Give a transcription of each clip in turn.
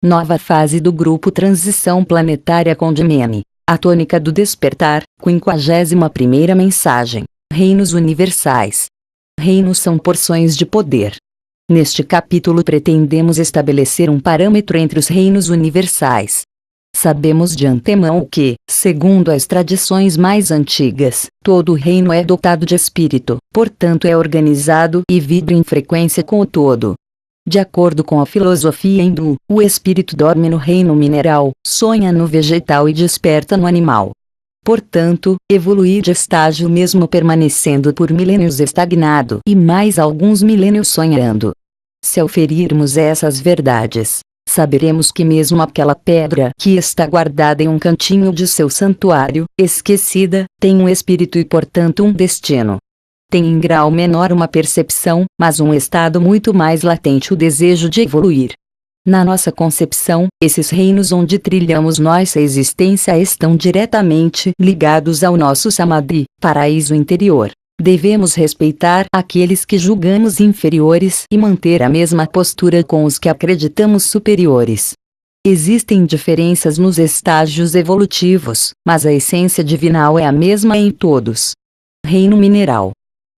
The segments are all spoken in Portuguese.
Nova fase do Grupo Transição Planetária Condimene. A tônica do despertar, 51ª mensagem. Reinos universais. Reinos são porções de poder. Neste capítulo pretendemos estabelecer um parâmetro entre os reinos universais. Sabemos de antemão que, segundo as tradições mais antigas, todo reino é dotado de espírito, portanto é organizado e vibra em frequência com o todo. De acordo com a filosofia hindu, o espírito dorme no reino mineral, sonha no vegetal e desperta no animal. Portanto, evoluir de estágio mesmo permanecendo por milênios estagnado e mais alguns milênios sonhando. Se auferirmos essas verdades, saberemos que mesmo aquela pedra que está guardada em um cantinho de seu santuário, esquecida, tem um espírito e portanto um destino. Tem em grau menor uma percepção, mas um estado muito mais latente o desejo de evoluir. Na nossa concepção, esses reinos onde trilhamos nossa existência estão diretamente ligados ao nosso samadhi, paraíso interior. Devemos respeitar aqueles que julgamos inferiores e manter a mesma postura com os que acreditamos superiores. Existem diferenças nos estágios evolutivos, mas a essência divinal é a mesma em todos. Reino mineral.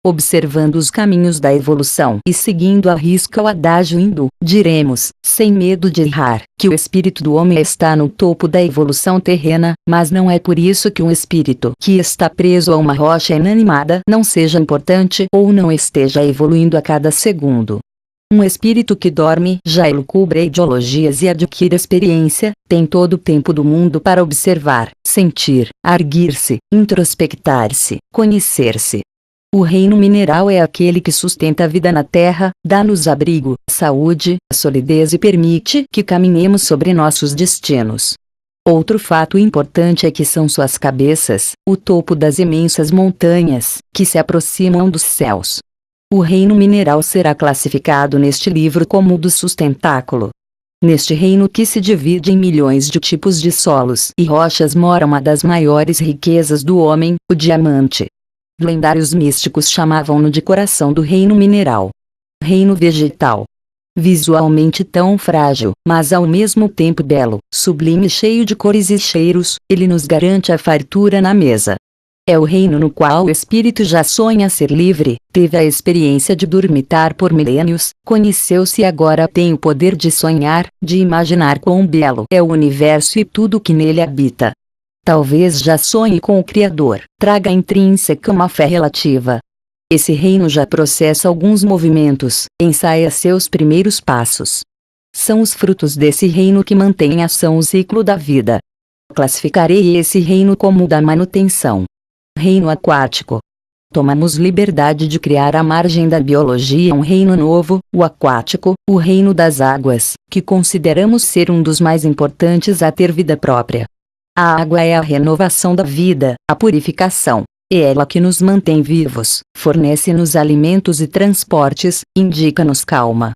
Observando os caminhos da evolução e seguindo à risca o adágio hindu, diremos, sem medo de errar, que o espírito do homem está no topo da evolução terrena, mas não é por isso que um espírito que está preso a uma rocha inanimada não seja importante ou não esteja evoluindo a cada segundo. Um espírito que dorme já elucubra ideologias e adquire experiência, tem todo o tempo do mundo para observar, sentir, arguir-se, introspectar-se, conhecer-se. O reino mineral é aquele que sustenta a vida na terra, dá-nos abrigo, saúde, solidez e permite que caminhemos sobre nossos destinos. Outro fato importante é que são suas cabeças, o topo das imensas montanhas, que se aproximam dos céus. O reino mineral será classificado neste livro como o do sustentáculo. Neste reino que se divide em milhões de tipos de solos e rochas mora uma das maiores riquezas do homem, o diamante. Lendários místicos chamavam-no de coração do reino mineral. Reino vegetal. Visualmente tão frágil, mas ao mesmo tempo belo, sublime e cheio de cores e cheiros, ele nos garante a fartura na mesa. É o reino no qual o espírito já sonha ser livre, teve a experiência de dormitar por milênios, conheceu-se e agora tem o poder de sonhar, de imaginar quão belo é o universo e tudo que nele habita. Talvez já sonhe com o Criador, traga intrínseca uma fé relativa. Esse reino já processa alguns movimentos, ensaia seus primeiros passos. São os frutos desse reino que mantêm em ação o ciclo da vida. Classificarei esse reino como o da manutenção. Reino aquático. Tomamos liberdade de criar à margem da biologia um reino novo, o aquático, o reino das águas, que consideramos ser um dos mais importantes a ter vida própria. A água é a renovação da vida, a purificação. É ela que nos mantém vivos, fornece-nos alimentos e transportes, indica-nos calma.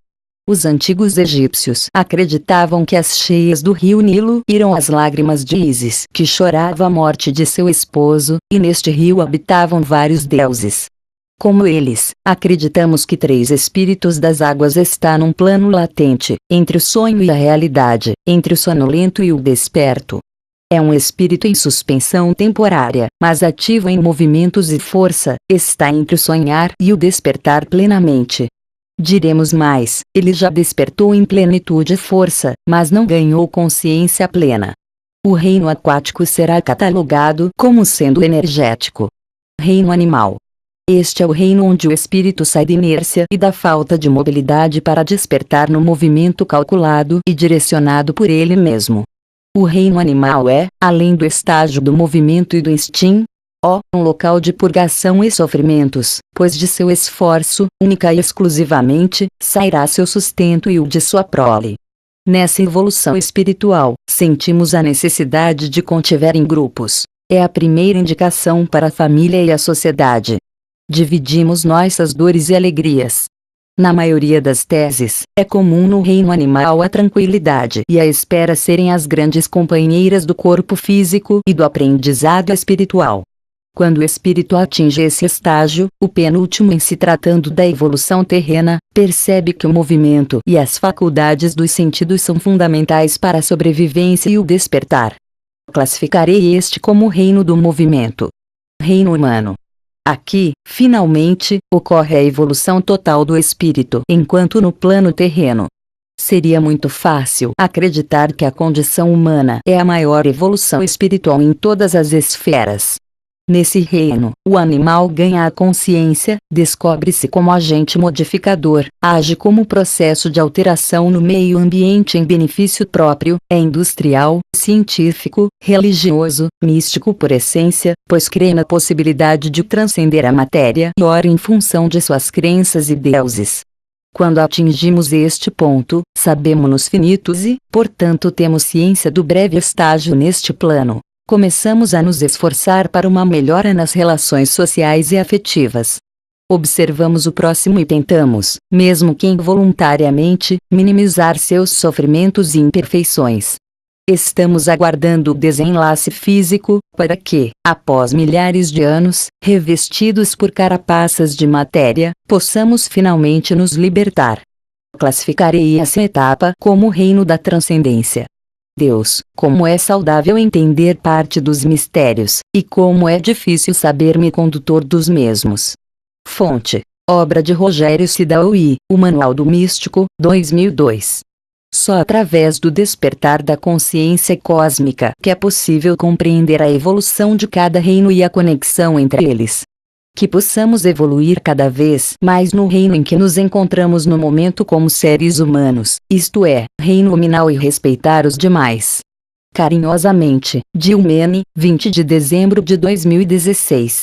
Os antigos egípcios acreditavam que as cheias do rio Nilo eram as lágrimas de Ísis, que chorava a morte de seu esposo, e neste rio habitavam vários deuses. Como eles, acreditamos que 3 espíritos das águas estão num plano latente, entre o sonho e a realidade, entre o sonolento e o desperto. É um espírito em suspensão temporária, mas ativo em movimentos e força, está entre o sonhar e o despertar plenamente. Diremos mais, ele já despertou em plenitude e força, mas não ganhou consciência plena. O reino aquático será catalogado como sendo energético. Reino animal. Este é o reino onde o espírito sai da inércia e da falta de mobilidade para despertar no movimento calculado e direcionado por ele mesmo. O reino animal é, além do estágio do movimento e do instinto, um local de purgação e sofrimentos, pois de seu esforço, única e exclusivamente, sairá seu sustento e o de sua prole. Nessa evolução espiritual, sentimos a necessidade de conviver em grupos. É a primeira indicação para a família e a sociedade. Dividimos nossas dores e alegrias. Na maioria das teses, é comum no reino animal a tranquilidade e a espera serem as grandes companheiras do corpo físico e do aprendizado espiritual. Quando o espírito atinge esse estágio, o penúltimo em se tratando da evolução terrena, percebe que o movimento e as faculdades dos sentidos são fundamentais para a sobrevivência e o despertar. Classificarei este como o reino do movimento. Reino humano. Aqui, finalmente, ocorre a evolução total do espírito, enquanto no plano terreno seria muito fácil acreditar que a condição humana é a maior evolução espiritual em todas as esferas. Nesse reino, o animal ganha a consciência, descobre-se como agente modificador, age como processo de alteração no meio ambiente em benefício próprio, é industrial, científico, religioso, místico por essência, pois crê na possibilidade de transcender a matéria e ora em função de suas crenças e deuses. Quando atingimos este ponto, sabemos-nos finitos e, portanto, temos ciência do breve estágio neste plano. Começamos a nos esforçar para uma melhora nas relações sociais e afetivas. Observamos o próximo e tentamos, mesmo que involuntariamente, minimizar seus sofrimentos e imperfeições. Estamos aguardando o desenlace físico, para que, após milhares de anos, revestidos por carapaças de matéria, possamos finalmente nos libertar. Classificarei essa etapa como o reino da transcendência. Deus, como é saudável entender parte dos mistérios, e como é difícil saber-me condutor dos mesmos. Fonte: obra de Rogério Sidaoui, O Manual do Místico, 2002. Só através do despertar da consciência cósmica que é possível compreender a evolução de cada reino e a conexão entre eles. Que possamos evoluir cada vez mais no reino em que nos encontramos no momento como seres humanos, isto é, reino nominal, e respeitar os demais. Carinhosamente, Dilmene, 20 de dezembro de 2016.